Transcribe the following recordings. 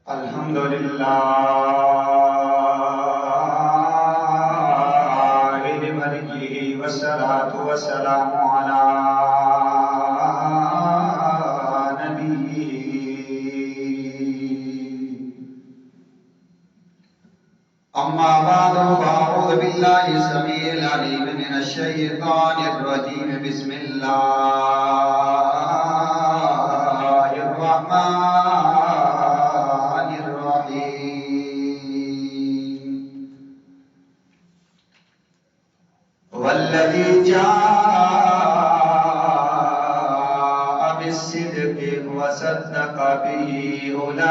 الحمد لله لوليه والصلاة والسلام على نبيه. أما بعد فأعوذ بالله السميع العليم من الشيطان الرجيم. بسم الله الرحمن الرحيم. والذي جاء بالصدق وصدق به أولئك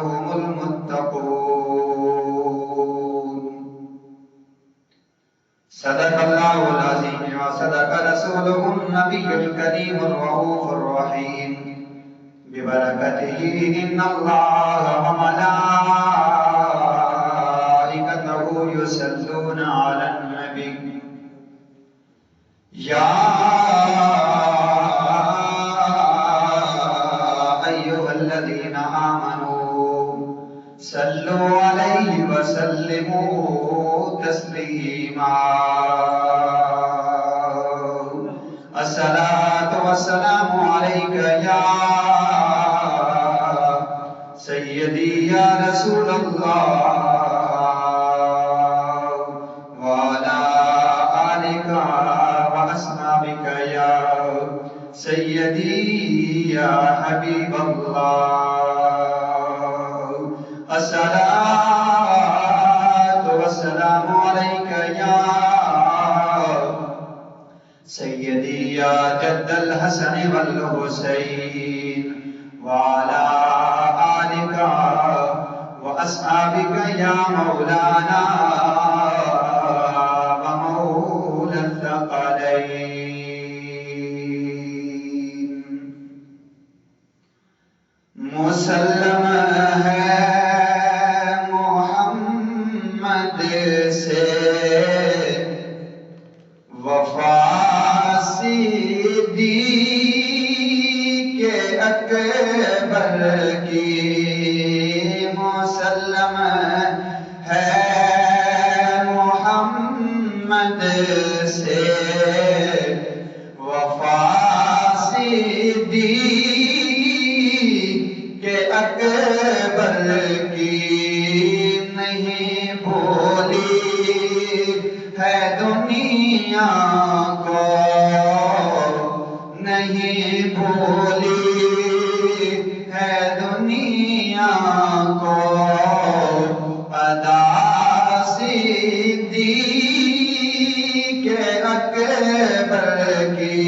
هم المتقون. صدق الله العظيم وصدق رسوله النبي الكريم الرؤوف الرحيم. ببركته إن الله وملائكته يصلون على النبي. يا أيها الذين آمنوا صلوا عليه وسلموا تسليما. الصلاة والسلام عليك يا سيدي يا رسول الله وعلى آلك وأصحابك يا سيدي يا حبيب الله. الصلاة والسلام عليك يا سيدي يا جد الحسن والحسين وعلى آلك وأصحابك يا مولانا ومولى الثقلين. مسلم ہے محمد سے وفا صدیق اکبر کی. مسلم ہے محمد سے وفا صدیق اکبر کی. نہیں بھولی ہے دنیا کو، نہیں بھولی ہے دنیا کو ادا صدیق اکبر کی.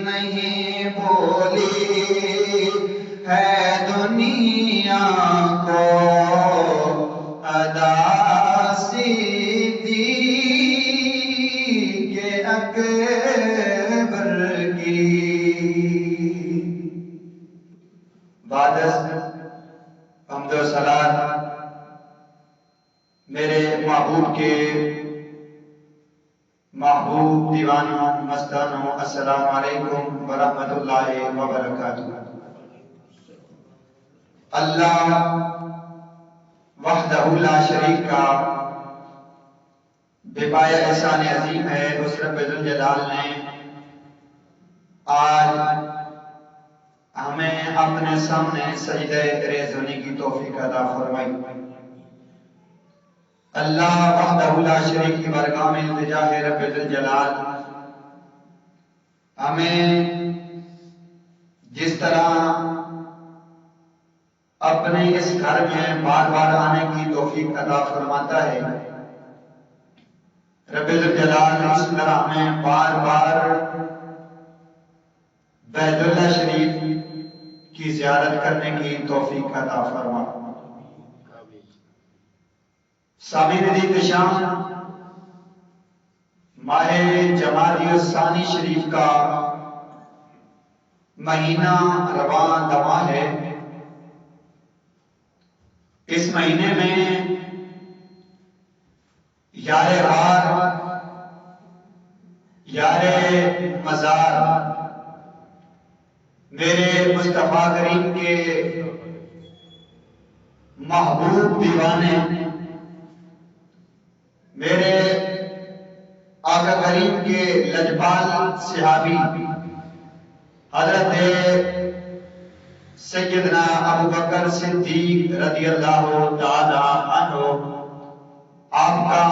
نہیں بھولی ہے دنیا کو ادا صدیق اکبر کی. بعد حمد و صلات میرے محبوب کے محبوب دیوانوں مستانوں، السلام علیکم ورحمۃ اللہ وبرکاتہ. اللہ وحدہ لا شریک کا بے پایہ احسان عظیم ہے. اس رب ذوالجلال نے آج ہمیں اپنے سامنے سجدہ ریز ہونے کی توفیق عطا فرمائی. اللہ وحدہ لا شریک کی بارگاہ میں التجا ہے رب ذوالجلال ہمیں جس طرح اپنے اس گھر میں بار بار آنے کی توفیق عطا فرماتا ہے، رب ذوالجلال اس طرح ہمیں بار بار بیت اللہ شریف کی زیارت کرنے کی توفیق عطا فرما. سامعین احتشام، ماہ جمادی الثانی شریف کا مہینہ رواں دواں ہے. اس مہینے میں یار غار، یار مزار میرے مصطفیٰ کریم کے محبوب دیوانے، میرے آقا کریم کے لجپال صحابی حضرت سیدنا ابو بکر صدیق رضی اللہ تعالی عنہ، آپ کا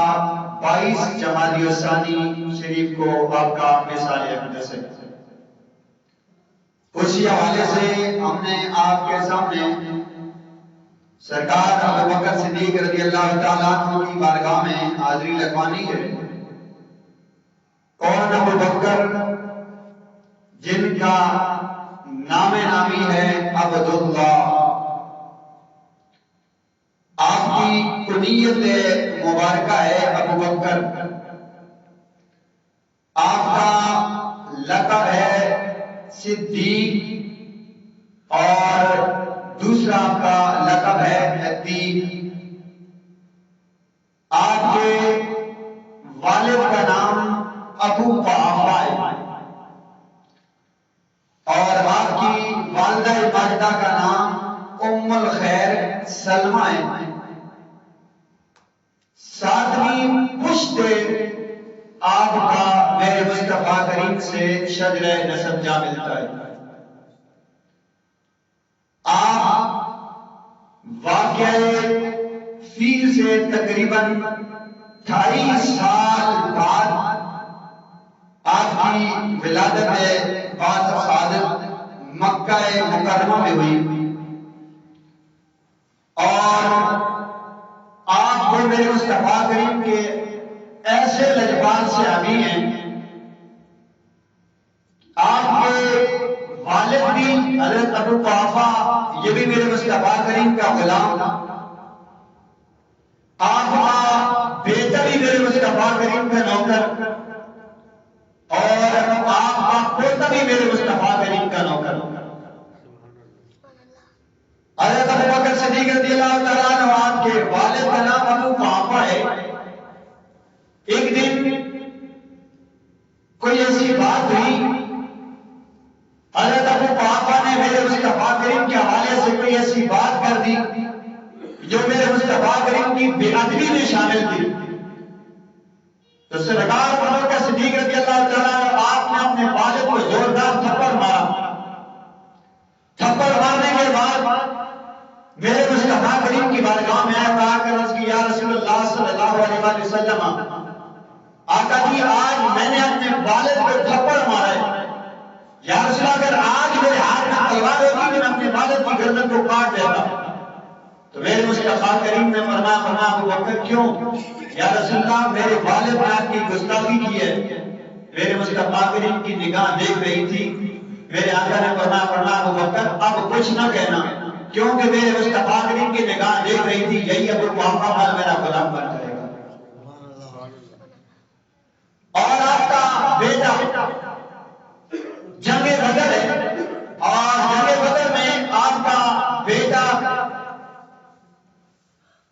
22 جمادی الثانی شریف کو آپ کا مثال اقدس ہے۔ اسی حوالے سے ہم نے آپ کے سامنے سرکار ابو بکر صدیق رضی اللہ تعالیٰ عنہ کی بارگاہ میں حاضری لگوانی ہے۔ کون ابو بکر؟ جن کا نام نامی ہے عبداللہ، آپ کی کنیت مبارکہ ہے ابو بکر، آپ کا لقب ہے صدیق اور دوسرا آپ کا لقب ہے عتیق۔ آپ کے والد کا نام ابو قحافہ ہے اور آپ کی والدہ ماجدہ کا نام ام الخیر سلمہ ہے۔ 7ویں پشت آپ کا میرے مصطفیٰ کریم سے شجرہ نسب جا ملتا ہے۔ آپ واقعہ فیل سے تقریباً 28 سال بعد آپ کی ولادت بعد صادق مکہ مکرمہ میں ہوئی، اور آپ کو میرے مصطفیٰ کریم کے ایسے لجپال صحابی ہیں۔ آپ کے والد بھی حضرت ابو قحافہ، یہ بھی میرے مصطفیٰ کریم کا غلام، آپ کا بیٹا بھی میرے مصطفیٰ کریم کا نوکر، اور آپ کا پوتا بھی میرے مصطفیٰ کریم کا نوکر۔ حضرت ابو بکر صدیق رضی اللہ تعالیٰ عنہ، آپ کے والد کا نام ابو قحافہ ہے۔ ایک دن کوئی ایسی بات ہوئی، حضرت ابو قحافہ نے میرے مصطفیٰ کریم کے حوالے سے کوئی ایسی بات کر دی جو میرے مصطفیٰ کریم کی بے ادبی میں شامل تھی۔ تو سرکار ابو بکر صدیق رضی اللہ تعالیٰ عنہ، آپ نے اپنے والد کو زوردار تھپڑ مارا۔ تھپڑ مارنے کے بعد میرے مصطفیٰ کریم کی بارگاہ میں آیا، کہا کہ عرض کی یا رسول اللہ صلی اللہ علیہ وسلم، آقا جی آج میں نے اپنے والد کو تھپڑ مارا ہے، یا رسول اللہ اگر آج میرے ہاتھ میں تلوار ہوتی تو میں اپنے والد کی گردن کو کاٹ دیتا۔ تو میرے مصطفیٰ کریم نے فرمایا ابو بکر کیوں؟ یا رسول اللہ میرے والد نے آپ کی گستاخی کی ہے۔ میرے مصطفیٰ کریم کی نگاہ دیکھ رہی تھی۔ میرے آقا نے فرمایا ابو بکر اب کچھ نہ کہنا، کیونکہ میرے مصطفیٰ کریم کی نگاہ دیکھ رہی تھی، یہی ابو قحافہ مال میرا غلام بن جائے گا۔ اور آپ کا بیٹا جنگ بدر ہے، اور جنگ بدر میں آپ کا بیٹا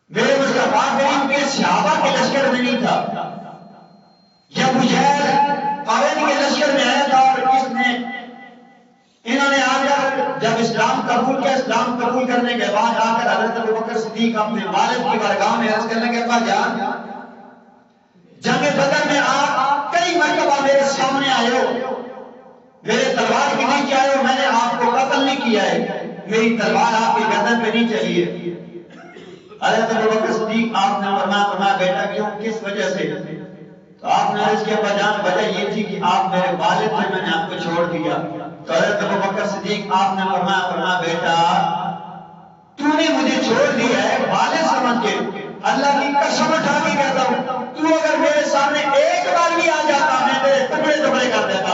میرے مصطفیٰ کریم کے صحابہ کے لشکر میں نہیں تھا، جب قوین کے لشکر میں آیا تھا، اور اس نے انہوں نے آ کر جب اسلام قبول کیا، اسلام قبول کرنے کے بعد آ کر حضرت ابو بکر صدیق اپنے والد کی بارگاہ میں عرض کرنے کے بعد جان جنگ بدر میں آپ کئی مرتبہ میرے سامنے آئے ہو، میرے تلوار کے نیچے آئے ہو، میں نے آپ کو قتل نہیں کیا ہے، میری تلوار آپ کی گردن پہ نہیں چلی ہے۔ حضرت ابو بکر صدیق آپ نے فرمایا بیٹا کیوں، کس وجہ سے؟ تو آپ نے عرض کیا بجان وجہ یہ تھی کہ آپ میرے والد تھے، میں نے آپ کو چھوڑ دیا۔ تو حضرت ابو بکر صدیق آپ نے فرمایا بیٹا تو نے مجھے چھوڑ دیا ہے والد سمجھ کے، اللہ کی قسم اٹھا کے کہتا ہوں تو اگر میرے سامنے ایک بار بھی آ جاتا میں تیرے ٹکڑے ٹکڑے کر دیتا۔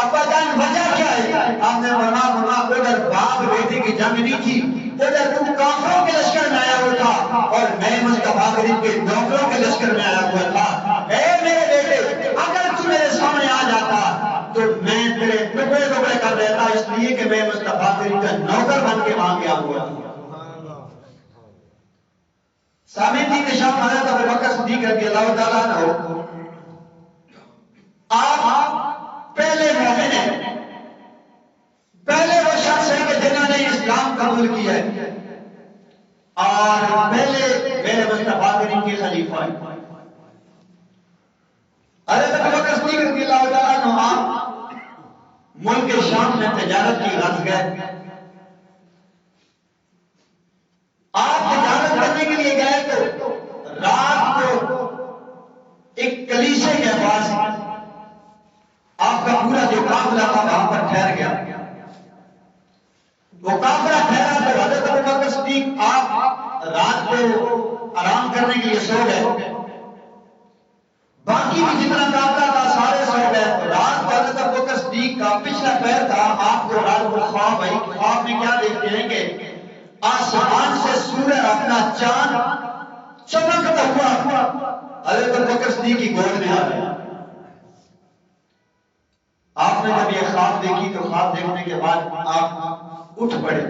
ابا جان وجہ کیا ہے؟ آپ نے فرمایا ادھر باپ بیٹے کی جنگ نہیں تھی، ادھر تم کافروں کے لشکر میں آیا ہوا تھا اور میں مصطفیٰ کریم کے نوکروں کے لشکر میں آیا ہوا تھا۔ اے میرے بیٹے اگر تو میرے سامنے آ جاتا تو میں تیرے ٹکڑے ٹکڑے کر دیتا، اس لیے کہ میں مصطفیٰ کریم کا نوکر بن کے وہاں گیا ہوا تھا۔ سامعین کی نشان حضرت ابو بکر صدیق رضی اللہ تعالیٰ عنہ، آپ پہلے مومن ہیں، پہلے وہ اللہ تعالیٰ عنہ آپ ملک شام میں تجارت کی غرض گئے. آپ تجارت کرنے کے لیے گئے تو رات کو ایک کلیسے کے پاس آپ کا پورا جو قافلہ تھا وہاں پر ٹھہر گیا. وہ قافلہ ٹھہرا تو حضرت ابوبکر صدیق آپ رات کو آرام کرنے کے لیے سو گئے. باقی بھی جتنا قافلہ تھا سارے سو گئے. رات کو حضرت ابوبکر صدیق کا پچھلا پیر تھا. آپ کو رات کو خواب آئی. خواب میں کیا دیکھتے ہیں کہ آسمان سے سورج اپنا چاند چمکتا ہوا حضرت ابوبکر صدیق کی گود میں آ گیا. آپ نے جب یہ خواب دیکھی تو خواب دیکھنے کے بعد آپ اٹھ پڑے.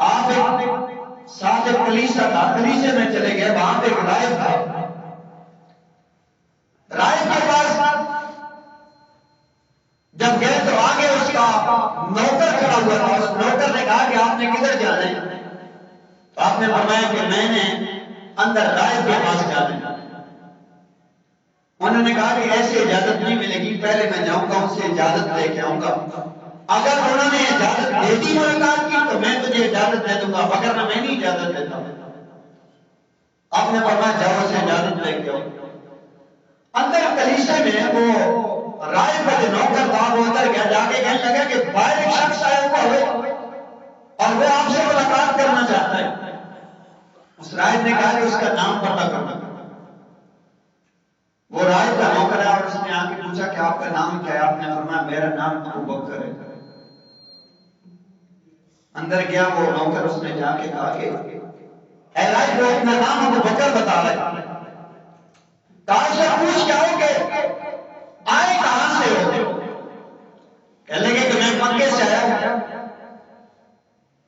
آپ ایک ساتھ ایک کلیسا تھا, کلیسے میں چلے گئے. وہاں پہ ایک راہب تھا. راہب کے پاس جب گئے تو آگے اس کا نوکر کھڑا ہوا تھا. اس نوکر نے کہا کہ آپ نے کدھر جانا ہے؟ تو آپ نے فرمایا کہ میں نے اندر راہب کے پاس جانا ہے. انہوں نے کہا کہ ایسی اجازت نہیں ملے گی, پہلے میں جاؤں گا, ان سے اجازت لے کے آؤں گا. اگر انہوں نے اجازت دے دی ملاقات کی تو میں تجھے اجازت دے دوں گا, وگرنہ میں نہیں اجازت دیتا. آپ نے فرمایا جاؤ سے اجازت لے کے آؤ. اندر کلیسے میں وہ رائے کا جو نوکر تھا وہ اندر گیا. جا کے کہنے لگا کہ باہر ایک شخص آیا ہوا ہے اور وہ آپ سے ملاقات کرنا چاہتا ہے. اس رائے نے کہا کہ اس کا نام پتہ کرنا. وہ رائے کا نوکر ہے اور اس نے آ کے پوچھا کہ آپ کا نام کیا ہے؟ آپ نے فرمایا میرا نام ابوبکر ہے. اندر گیا وہ نوکر, اس نے جا کے کہا کہ اے رائے وہ اپنا نام ابوبکر بتا رہا ہے. کہا سے پوچھ کیا ہو کہ آئے کہاں سے ہو؟ کہنے لگے کہ میں مکے سے آیا ہوں.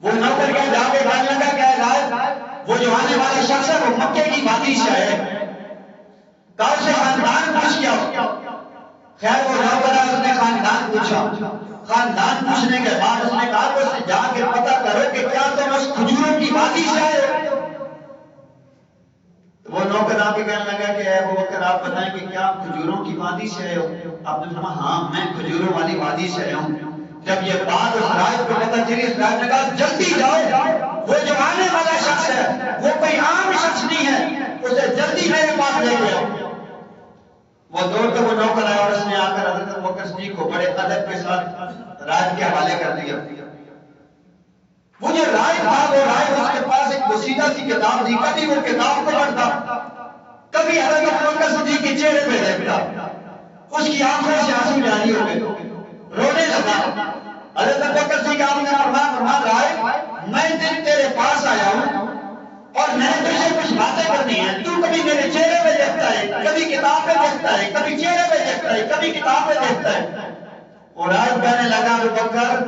وہ نوکر کیا جا کے کہنے لگا کہ اے رائے وہ جو آنے والا شخص ہے وہ مکے کی وادی سے آیا ہے. کہا سے خاندان پوچھ کیا ہو؟ خیر وہ نوکر ہے, اس نے خاندان پوچھا. خاندان پوچھنے کے بعد اس نے کہا کہ اسے جا کے پتہ کرو کہ کیا تم اس کھجوروں کی وادی سے آئے ہو؟ وہ نوکر آ کے کہنے لگا کہ اے ابوبکر آپ بتائیں کہ کیا آپ کھجوروں کی وادی سے آئے ہو؟ آپ نے فرمایا ہاں میں کھجوروں والی وادی سے آیا ہوں. جب یہ بات اس راہب کو پتہ چلی, اس راہب نے کہا جلدی جاؤ, وہ جو آنے والا شخص ہے وہ کوئی عام شخص نہیں ہے, اسے جلدی میرے پاس لے کے آؤ. وہ دوڑ کر وہ نوکر آیا اور اس نے آ کر حضرت ابوبکر صدیق کو بڑے ادب کے ساتھ راہب کے حوالے کر دیا. وہ جو راہب تھا وہ راہب, اس کے پاس ایک بسیدہ سی کتاب تھی. کبھی وہ کتاب کو پڑھتا, کبھی حضرت ابوبکر صدیق کے چہرے پہ دیکھتا. اس کی آنکھوں سے آنسو جاری ہو گئے, رونے لگا. حضرت ابوبکر صدیق آپ نے فرمایا راہب میں تیرے پاس آیا ہوں اور میں نے تجھے کچھ باتیں کرنی ہیں. تو کبھی میرے چہرے پہ دیکھتا ہے, کبھی کتاب پہ دیکھتا ہے, کبھی چہرے پہ دیکھتا ہے, کبھی کتاب پہ دیکھتا ہے. اور راہب کہنے لگا ابوبکر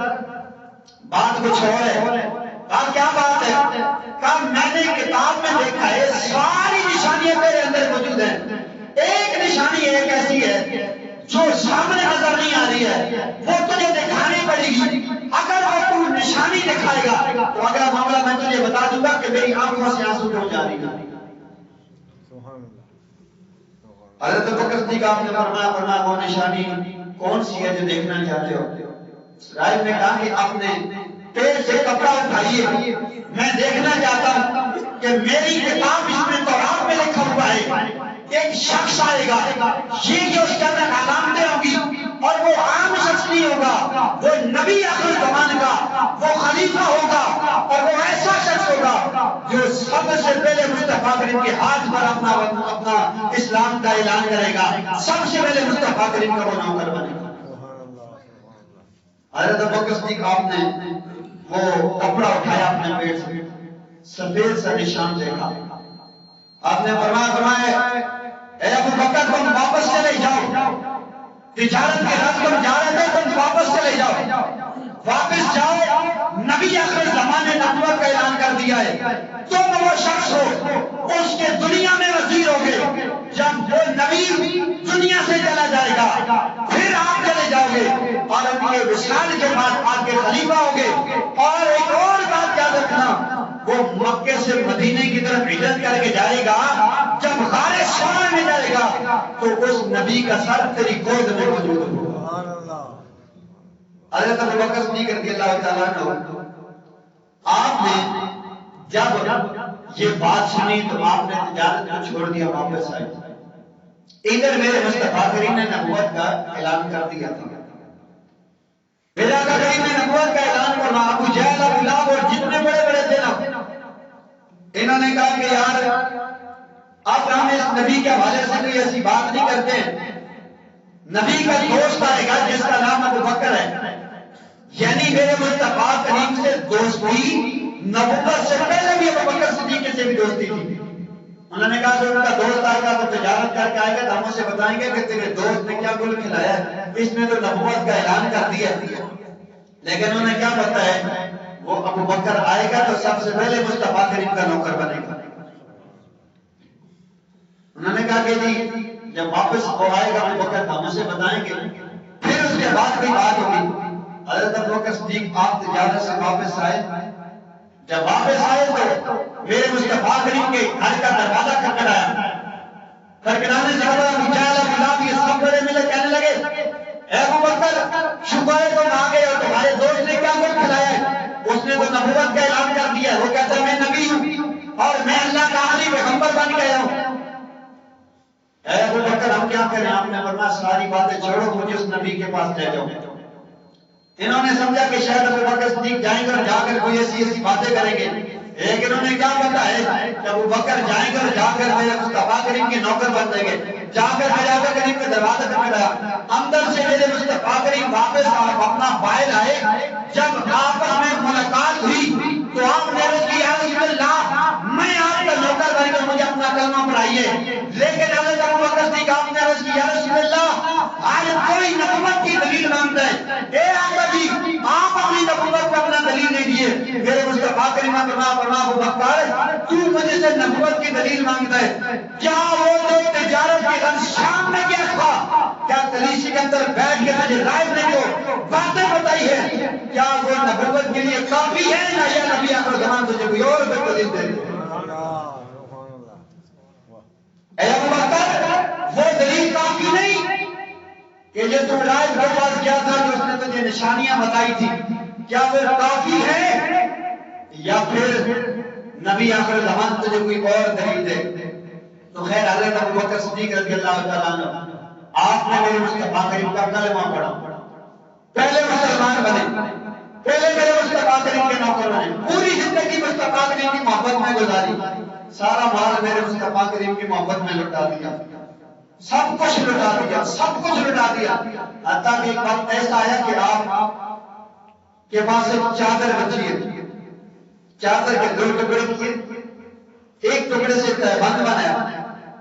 بات کچھ اور ہے. کہا کیا بات ہے؟ کہا میں نے کتاب میں دیکھا ہے ساری نشانیاں میرے اندر موجود ہیں, ایک نشانی ایک ایسی ہے جو سامنے نظر نہیں آ رہی ہے, وہ تجھے دکھانی پڑے گی. اگر وہ تو نشانی دکھائے گا تو اگلا معاملہ میں تجھے بتا دوں گا کہ میری آنکھوں سے آنسو کیوں جاری ہے. حضرت ابوبکر صدیق آپ نے فرمایا وہ نشانی کون سی ہے جو دیکھنا چاہتے ہو؟ راہب نے کہا کہ آپ نے پیر سے کپڑا اٹھائیے, میں دیکھنا چاہتا ہوں کہ میری کتاب جس میں تورات میں لکھا ہوا ہے ایک شخص آئے گا, یہ جو اس کے اندر علامتیں ہوں گی اور وہ عام شخص نہیں ہوگا, وہ نبی آخر زمان کا وہ خلیفہ ہوگا اور وہ ایسا شخص ہوگا جو سب سے پہلے مصطفیٰ کریم کے ہاتھ پر اپنا اسلام کا اعلان کرے گا, سب سے پہلے مصطفیٰ کریم کا وہ نوکر بنے گا. حضرت ابوبکر صدیق آپ نے وہ کپڑا اٹھایا اپنے پیٹ سے, سفید سا نشان دیکھا. آپ نے فرمایا اے ابوبکر تم واپس چلے جاؤ, تجارت کے راز تم جا رہے تھے, تم واپس چلے جاؤ, واپس جاؤ. نبی آخر زمان نے نبوت کا اعلان کر دیا ہے, تم وہ شخص ہو اس کے دنیا میں وزیر ہوگے. جب وہ نبی دنیا سے چلا جائے گا پھر آپ چلے جاؤ گے اور ان کے وصال کے بعد آپ کے خلیفہ ہوگے. اور ایک اور بات یاد رکھنا, وہ مکے سے مدینے کی طرف ہجرت کر کے جائے گا, جب غار سوار میں جائے گا تو اس نبی کا سر تیری گود میں موجود ہوگا۔ حضرت ابوبکر صدیق رضی اللہ تعالیٰ عنہ آپ نے جب یہ بات سنی تو آپ نے تجارت کو چھوڑ دیا، واپس آئے۔ ادھر میرے مصطفیٰ کریم نے نبوت کا اعلان کر دیا تھا۔ میرے آقا کریم نے نبوت کا اعلان کرنا، ابو جہل، ابو لہب اور جتنے بڑے بڑے تھے نا، انہوں نے کہا کہ یار اب ہم اس نبی کے حوالے سے کوئی ایسی بات نہیں کرتے، نبی کا دوست آئے گا جس کا نام ابو بکر ہے، یعنی میرے مصطفیٰ کریم سے دوستی نبوت سے پہلے بھی ابو بکر صدیق سے بھی دوستی تھی۔ انہوں نے کہا کہ ان کا دوست آئے گا، وہ تجارت کر کے آئے گا تو ہم اسے بتائیں گے کہ تیرے دوست نے کیا گل کھلایا ہے، اس نے تو نبوت کا اعلان کر دیا۔ لیکن انہوں نے کیا بتایا، وہ ابو بکر آئے گا تو سب سے پہلے مصطفیٰ کریم کا نوکر بنے گا۔ انہوں نے کہا کہ جی جب واپس وہ آئے گا ابو بکر ہم اسے بتائیں گے، پھر اس کے بعد کوئی بات ہوگی۔ حضرت ابو بکر صدیق آپ تجارت سے واپس آئے، جب واپس آئے تو میرے مصطفیٰ کریم کے گھر کا دروازہ کھٹکھٹایا، کھٹکھٹانے سے ابو جہل، ابو لہب یہ سب بڑے ملے کہنے لگے اے ابو بکر شکر ہے تم آ گئے اور تمہارے دوست نے کیا کچھ کھلایا ہے؟ اس نے تو نبوت کا اعلان کر دیا، وہ کہتا ہے میں نبی ہوں اور میں اللہ کا آخری پیغمبر بن گیا ہوں۔ اے ابو بکر ہم کیا کریں؟ آپ نے فرمایا ساری باتیں چھوڑو، مجھے اس نبی کے پاس لے جاؤ۔ انہوں نے سمجھا کہ شاید ابو بکر صدیق جائیں گے اور جا کر کوئی ایسی ایسی باتیں کریں گے، لیکن انہوں نے کیا پتا ہے کہ ابو بکر جائیں گے اور جا کر میرے مصطفیٰ کریم کے نوکر بن جائیں گے۔ جا کر میرے آقا کریم کے دروازے کھٹکھٹایا، اندر سے میرے مصطفیٰ کریم واپس اپنا فائل آئے۔ جب آپس میں ملاقات ہوئی تو آپ نے عرض کی یا رسول اللہ میں آپ کا نوکر بن کر مجھے اپنا کلمہ پڑھائیے، لیکن حضرت ابو بکر صدیق آپ نے عرض کی یا رسول اللہ آج کوئی نبوت کی دلیل مانگتا ہے، اے آقا جی آپ اپنی نبوت کو اپنا دلیل نہیں دیے۔ میرے مصطفیٰ کریم نے فرمایا ابو بکر تو مجھے سے نبوت کی دلیل مانگتا ہے، کیا وہ جو تجارت کے دن شام میں کیا تھا، کیا کلیسے کے اندر بیٹھ کے مجھے رائے نے جو باتیں بتائی ہے کیا وہ نبوت کے لیے کافی ہے نہ یا نبی آخر زمان تجھے کوئی اور بھی دلیل دے دے؟ اے ابو بکر وہ دلیل کافی نہیں کہ جو تم رائے کے پاس کیا تھا جو اس نے تجھے نشانیاں بتائی تھی، کیا وہ کافی ہے یا پھر نبی آخر زمان تجھے کوئی اور دلیل دے؟ تو خیر حضرت ابو بکر صدیق رضی اللہ تعالیٰ عنہ آپ نے میرے مصطفیٰ کریم کا کلمہ پڑھا، پہلے مسلمان بنے، پہلے میرے مصطفیٰ کریم کے نوکر بنے، پوری زندگی مصطفیٰ کریم کی محبت میں گزاری، سارا مال میرے مصطفیٰ کریم کی محبت میں لٹا دیا، سب کچھ لٹا دیا، سب کچھ لٹا دیا، حتیٰ کہ ایک وقت ایسا آیا کہ آپ کے پاس ایک چادر بچی ہے، چادر کے دو ٹکڑے کیے، ایک ٹکڑے سے بند بنایا،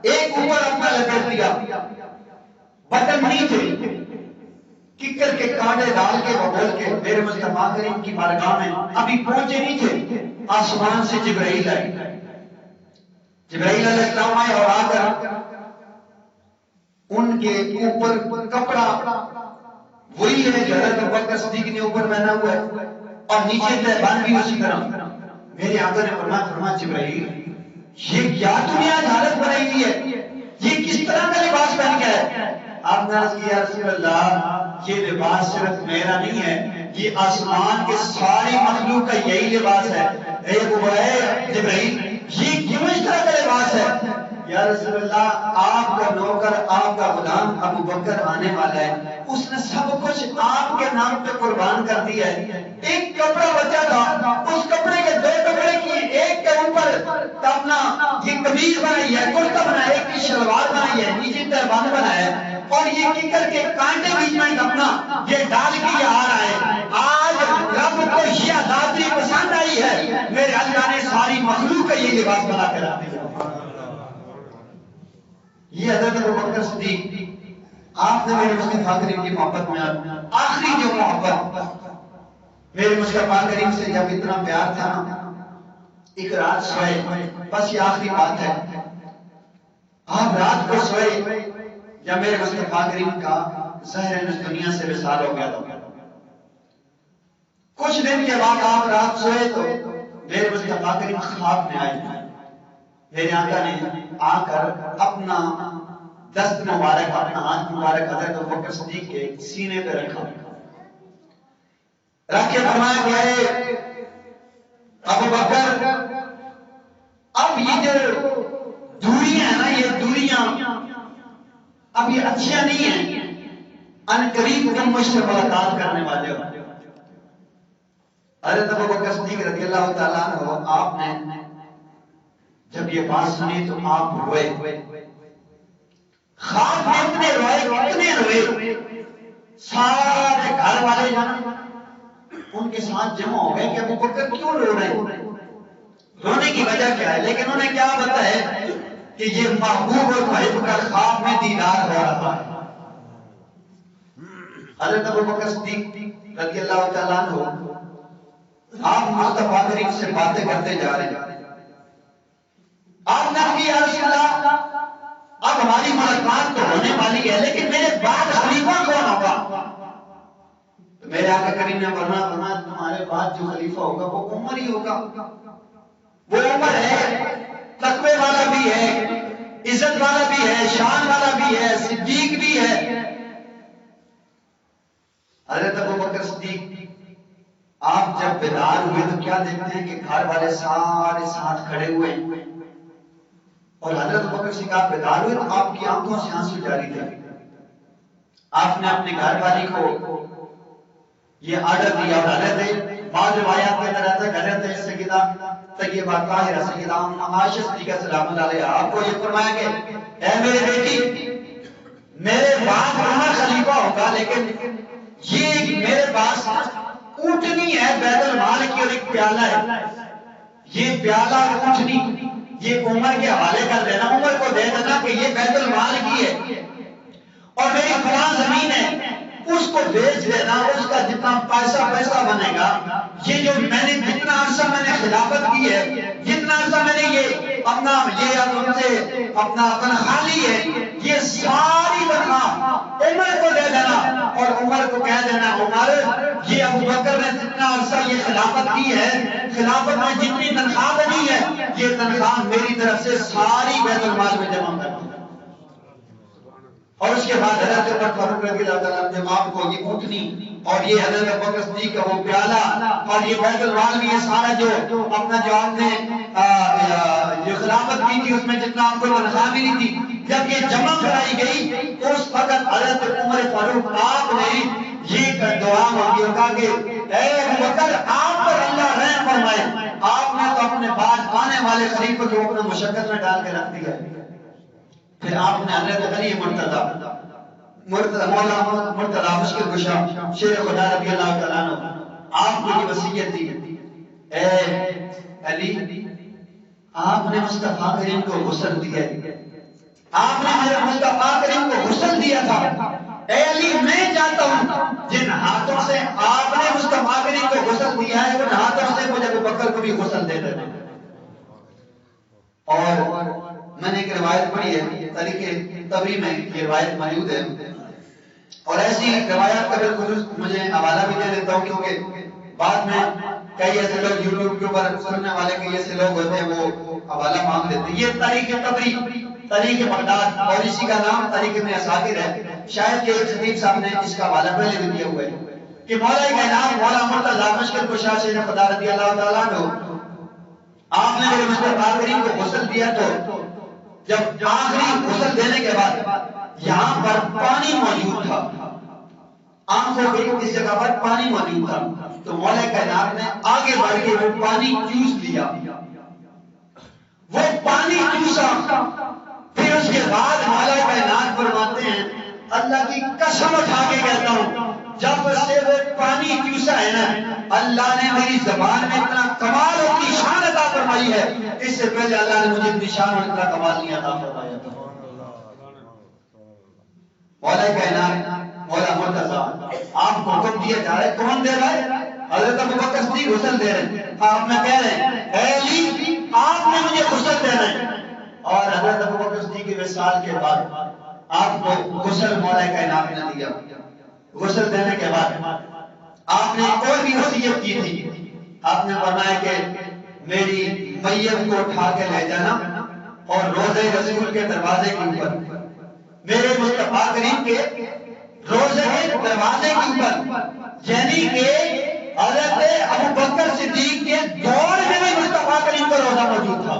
ایک اوپر اپنا لپیٹ دیا، بٹن نہیں تھے، ککر کے کانٹے ڈال کے بول کے میرے مصطفیٰ کریم کی بارگاہ میں ابھی پہنچے نہیں تھے، آسمان سے جبرائیل آئے، جبرائیل علیہ السلام آئے اور آ کر ان کے اوپر کپڑا وہی ہے جو حضرت ابو بکر صدیق نے اوپر پہنا ہوا ہے اور نیچے تہبند بھی اسی طرح۔ میرے آقا نے فرمایا جبرائیل یہ کیا دنیا حالت بنائی ہوئی ہے، یہ کس طرح کا لباس پہن گیا ہے؟ آپ نے عرض کیا رسول اللہ یہ لباس صرف میرا نہیں ہے، یہ آسمان کے ساری مخلوق کا یہی لباس ہے۔ اے جبرائیل یہ کیوں اس طرح کا لباس ہے؟ یا رسول اللہ آپ کا نوکر آپ کا غلام ابو بکر آنے والا ہے، اس نے سب کچھ آپ کے نام پہ قربان کر دیا ہے، ایک کپڑا بچا تھا، اس کپڑے کے دو ٹکڑے کی، ایک کے اوپر اپنا یہ قمیض بنائی ہے، کرتا بنایا ہے، ایک کی شلوار بنائی ہے، نیچے تہبند بنایا ہے اور یہ ککر کے کانٹے بیچ میں اپنا یہ ڈال کے یہ آ رہا ہے۔ آج رب کو یہ آزادی پسند آئی ہے، میرے اللہ نے ساری مخلوق کا یہ لباس بنا کر آ دیا۔ یہ حضرت ابو بکر صدیق آپ نے میرے مصطفیٰ کریم کی محبت میں آخری جو محبت میرے مصطفیٰ کریم سے جب اتنا پیار تھا نا، ایک رات سوئے، بس یہ آخری بات ہے، آپ رات کو سوئے جب میرے مصطفیٰ کریم کا زہر اس دنیا سے وصال ہو گیا تھا، کچھ دن کے بعد آپ رات سوئے تو میرے مصطفیٰ کریم خواب میں آئے، میرے آقا نے آ کر اپنا دست مبارک اپنا ہاتھ مبارک حضرت ابوبکر صدیق کے سینے پہ رکھا، رکھ کے فرمایا کہ اے ابوبکر، اب یہ جو دوریاں ہیں نا، یہ دوریاں اب یہ اچھیاں نہیں ہیں، ان قریب تم مجھ سے ملاقات کرنے والے ہو۔ حضرت ابوبکر صدیق رضی اللہ تعالیٰ عنہ آپ نے جب یہ بات سنی تو آپ روئے، خواب میں اتنے روئے، سارے گھر والے جانا ان کے ساتھ جمع ہو گئے کہ ابوبکر کیوں رو رہے ہیں، رونے کی وجہ کیا ہے؟ لیکن انہیں کیا پتا ہے کہ یہ محبوب اور محب کا خواب میں دیدار ہو رہا ہے۔ حضرت ابوبکر صدیق رضی اللہ تعالیٰ عنہ آپ مصطفیٰ کریم سے باتیں کرتے جا رہے ہیں۔ آپ نے کہا یا رسول اللہ، اب ہماری ملاقات تو ہونے والی ہے، لیکن میرے بعد خلیفہ کون ہوگا؟ تو میرے آقا کریم نے فرمایا تمہارے بعد جو خلیفہ ہوگا وہ عمر ہی ہوگا۔ وہ عمر ہے، تقوی والا بھی ہے، عزت والا بھی ہے، شان والا بھی ہے، صدیق بھی ہے۔ حضرت ابوبکر صدیق آپ جب بیدار ہوئے تو کیا دیکھتے ہیں کہ گھر والے سارے ساتھ کھڑے ہوئے، اور حضرت ابوبکر صدیق آپ بیدار ہوئے تو آپ کی آنکھوں سے آنسو جاری تھے۔ آپ نے اپنے گھر والی کو یہ آرڈر دیا، اور حضرت بعض روایات میں طرح تھا حضرت سیدہ طیبہ طاہرہ سیدہ عائشہ صدیقہ سلام اللہ علیہا آپ کو یہ فرمایا کہ اے میرے بیٹی، میرے بعد عمر خلیفہ ہوگا، لیکن یہ میرے پاس اونٹنی ہے بیت المال کی اور ایک پیالہ ہے، یہ پیالہ اونٹنی یہ عمر کے حوالے کر دینا، عمر کو دے دینا کہ یہ بیت المال کی ہے، اور میری فلاں زمین ہے اس کو بیچ دینا، اس کا جتنا پیسہ بنے گا، یہ جو میں نے جتنا عرصہ میں نے خلافت کی ہے، جتنا عرصہ میں نے یہ اپنا تنخواہ لی ہے، یہ ساری تنخواہ عمر کو دے دینا، اور عمر کو کہہ دینا عمر یہ ابوبکر نے جتنا عرصہ یہ خلافت کی ہے، خلافت میں جتنی تنخواہ بنی ہے، یہ تنخواہ میری طرف سے ساری بیت المال میں جمع کر دو۔ اور اس کے بعد حضرت عمر فاروق رضی اللہ تعالیٰ عنہ جب آپ کو یہ اونٹنی اور یہ حضرت ابوبکر صدیق کا وہ پیالہ اور یہ بیت المال بھی، یہ سارا جو اپنا جو آپ نے جو خلافت کی تھی اس میں جتنا آپ کو تنخواہ ملی تھی، جب یہ جمع کرائی گئی تو اس وقت حضرت عمر فاروق آپ نے یہ دعا مانگی اور کہا کہ اے ابوبکر آپ پر اللہ رحم فرمائے، آپ نے تو اپنے بعد آنے والے خلیفہ کو اپنا مشقت میں ڈال کے رکھ دیا۔ پھر آپ نے حضرت علی مولا مرتضی مشکل کشا شیر خدا رضی اللہ تعالیٰ عنہ آپ کو یہ وصیت دی، اے علی آپ نے مصطفیٰ کریم کو غسل دیا، آپ نے میرے مصطفیٰ کریم کو غسل دیا تھا، اے علی میں چاہتا ہوں جن ہاتھوں سے آپ نے مصطفیٰ کریم کو غسل دیا ہے ان ہاتھوں سے مجھے ابوبکر کو بھی غسل دے دینا۔ اور میں نے ایک روایت پڑھی ہے تاریخ طبری میں، یہ روایت موجود ہے، اور ایسی روایات کا بالکل مجھے حوالہ بھی دے دیتا ہوں، کیونکہ بعد میں کئی ایسے لوگ یوٹیوب کے اوپر سننے والے کئی ایسے لوگ ہوتے ہیں وہ حوالہ مانگ دیتے ہیں۔ یہ تاریخ طبری، تاریخ بغداد، اور اسی کا نام تاریخ ابن عساکر ہے، شاید کہ ایک خطیب صاحب نے اس کا حوالہ پہلے بھی دیا ہوا ہے کہ مولا کائنات مولا مرتضی مشکل کشا شیر خدا رضی اللہ تعالیٰ عنہ آپ نے میرے مصطفیٰ کریم کو غسل دیا، تو جب آخری غسل دینے کے بعد یہاں پر پانی موجود تھا، آنکھوں کے اس جگہ پر پانی موجود تھا، تو مولا کائنات نے آگے بڑھ کے وہ پانی چوس لیا، وہ پانی چوسا، پھر اس کے بعد مولا کائنات فرماتے ہیں اللہ کی قسم اٹھا کے کہتا ہوں جب سے وہ پانی چوسا ہے نا، اللہ نے میری زبان میں اتنا کمال اور کی شان عطا فرمائی ہے، اس سے پہلے اللہ نے مجھے اتنی شان اور اتنا کمال نہیں عطا فرمایا تھا۔ مولا کائنات مولا مرتضی آپ کو حکم دیا جا رہا ہے، کون دے رہا ہے؟ حضرت ابوبکر صدیق غسل دے رہے ہیں، آپ نے کہہ رہے ہیں اے علی آپ نے مجھے غسل دینا ہے، اور حضرت ابوبکر صدیق کے وصال کے بعد آپ کو غسل مولا کائنات نے دیا۔ غسل دینے کے بعد آپ نے اور بھی وصیت کی تھی، آپ نے فرمایا کہ میری میت کو اٹھا کے لے جانا اور روضہ رسول کے دروازے کے اوپر میرے مصطفیٰ کریم کے روزے کے دروازے کے اوپر، یعنی کہ حضرت ابو بکر صدیق کے دور میں بھی مصطفیٰ کریم کا روزہ موجود تھا۔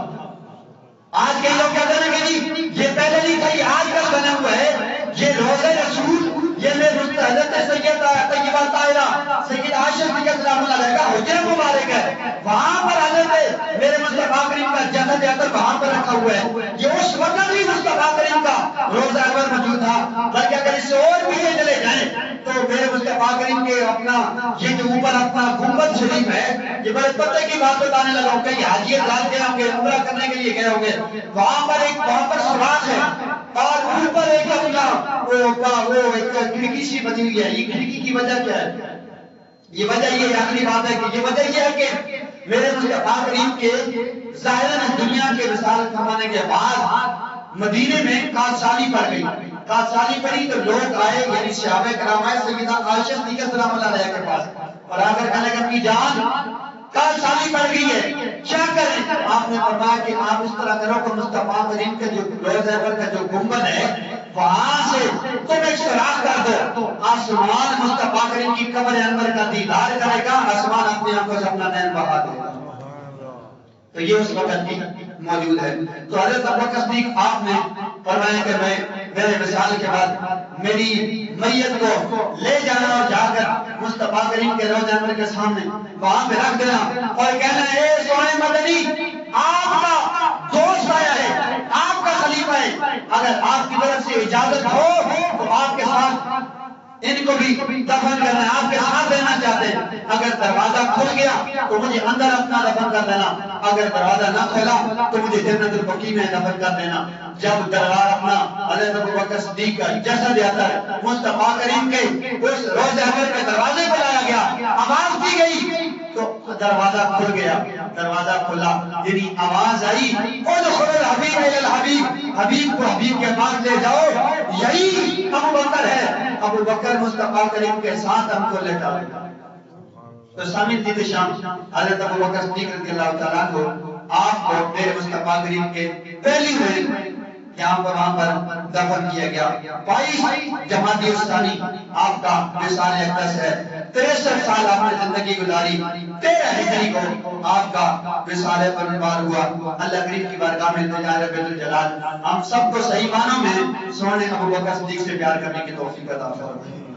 آج کئی لوگ کہتے ہیں کہ جی یہ پہلے نہیں تھا، یہ آج کل بنا ہوا ہے، یہ روزہ رسول، یہ میرے حضرت سیدہ طیبہ طاہرہ سید عائشہ صدیقہ سلام اللہ علیہا کا حجرہ مبارک ہے، وہاں پر حضرت میرے مصطفیٰ کریم کا جسد اکبر وہاں پر رکھا ہوا ہے۔ یہ اس وقت بھی مصطفیٰ کریم کا روزہ اکبر موجود تھا، بلکہ اگر اس سے اور پیچھے چلے جائیں تو میرے مصطفیٰ کریم کے اپنا یہ جو اوپر اپنا گنبد شریف ہے، یہ بڑے پتے کی بات بتانے لگا ہوں کہ حاجیت ڈال کے ہم عمرہ کرنے کے لیے گئے ہوں گے، وہاں پر سوراخ ہے اور اوپر ایک اپنا وہ ایک کھڑکی سی بنی ہوئی ہے۔ یہ کھڑکی کی وجہ کیا ہے؟ یہ وجہ یہ آخری بات ہے کہ یہ وجہ یہ ہے کہ میرے مصطفیٰ کریم کے ظاہراً دنیا کے رسالت فرمانے کے بعد مدینے میں کارسالی پڑ گئی، کارسالی پڑی تو لوگ آئے، یعنی صحابہ کرام آئے سیدہ عائشہ صدیقہ سلام اللہ علیہا کے پاس، اور آ کر کہنے لگے اپنی جان کارسالی پڑ گئی ہے، کیا کریں؟ آپ نے فرمایا کہ آپ اس طرح کرو کہ مصطفیٰ کریم کے جو روزہ اکبر کا جو گنبد ہے وہاں سے تم ایک سوراخ کر دو، آسمان مصطفیٰ کریم کی قبر انور کا دیدار کرے گا، آسمان اپنے آنکھوں سے اپنا نین بہا دے گا۔ تو یہ اس وقت کی موجود ہے۔ تو حضرت ابوبکر صدیق آپ نے فرمایا کہ میرے وصال کے بعد میری میت کو لے جانا اور جا کر مصطفیٰ کریم کے روضہ انور کے سامنے وہاں پہ رکھ دینا اور کہنا اے سونے مدنی، آپ کا دوست آیا ہے، آپ کا خلیفہ ہے، اگر آپ کی طرف سے اجازت ہو تو آپ کے ساتھ ان کو بھی دفن کرنا ہے، آپ کے ساتھ رہنا چاہتے ہیں، اگر دروازہ کھل گیا تو مجھے اندر اپنا دفن کر دینا، اگر دروازہ نہ کھلا تو مجھے جنت البقیع میں دفن کر دینا۔ جب دروازہ اپنا حضرت ابوبکر صدیق کا جسد آتا ہے مصطفیٰ کریم کے اس روضہ انور کے دروازے پہ لایا گیا، آواز دی گئی تو دروازہ کھل گیا، دروازہ کھلا، یعنی آواز آئی ادخل الحبیب الی الحبیب، حبیب کو حبیب کے پاس لے جاؤ، یہی ابو بکر ہے، ابو بکر مصطفیٰ کریم کے ساتھ ہم کو لے جاؤ۔ تو سامعین جی شام حضرت ابو بکر صدیق رضی اللہ تعالیٰ عنہ آپ کو میرے مصطفیٰ کریم کے پہلی میں یہاں پر وہاں پر دفن کیا گیا۔ 22 جمادی الثانی آپ کا وصال اقدس ہے، 63 سال آپ نے زندگی گزاری، 13 ہجری کو آپ کا وصال پروار ہوا۔ اللہ کریم کی بارگاہ میں التجا ہے رب الجلال ہم سب کو صحیح معنوں میں سونے ابو بکر صدیق سے پیار کرنے کی توفیق عطا فرمائے۔